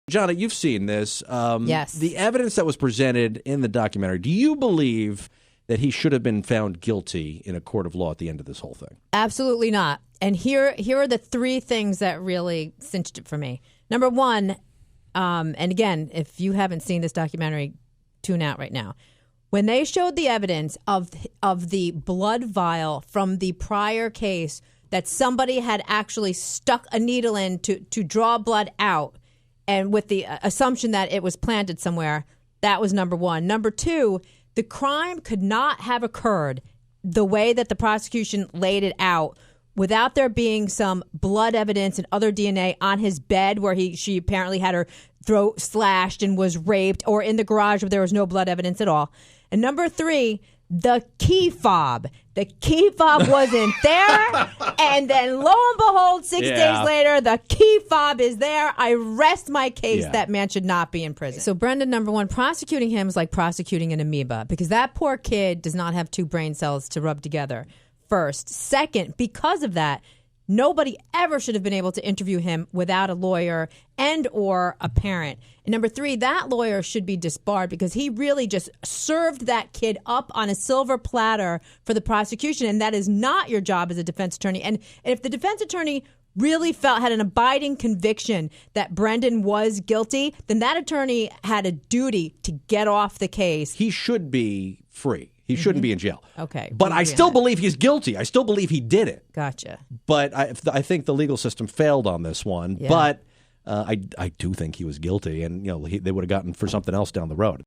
Jonna, you've seen this. Yes. The evidence that was presented in the documentary, do you believe that he should have been found guilty in a court of law at the end of this whole thing? Absolutely not. And here are the three things that really cinched it for me. Number one, and again, if you haven't seen this documentary, tune out right now. When they showed the evidence of the blood vial from the prior case that somebody had actually stuck a needle in to draw blood out, and with the assumption that it was planted somewhere, that was number one. Number two, the crime could not have occurred the way that the prosecution laid it out without there being some blood evidence and other DNA on his bed where she apparently had her throat slashed and was raped, or in the garage where there was no blood evidence at all. And number three, the key fob. The key fob wasn't there. And then lo and behold, 6 days later, the key fob is there. I rest my case. That man should not be in prison. So Brendan, number one, prosecuting him is like prosecuting an amoeba, because that poor kid does not have two brain cells to rub together. First. Second, because of that, nobody ever should have been able to interview him without a lawyer and or a parent. And number three, that lawyer should be disbarred, because he really just served that kid up on a silver platter for the prosecution, and that is not your job as a defense attorney. And if the defense attorney really had an abiding conviction that Brendan was guilty, then that attorney had a duty to get off the case. He should be free. He shouldn't be in jail. Okay. But I still believe he's guilty. I still believe he did it. Gotcha. But I think the legal system failed on this one. Yeah. But I do think he was guilty, and they would have gotten for something else down the road.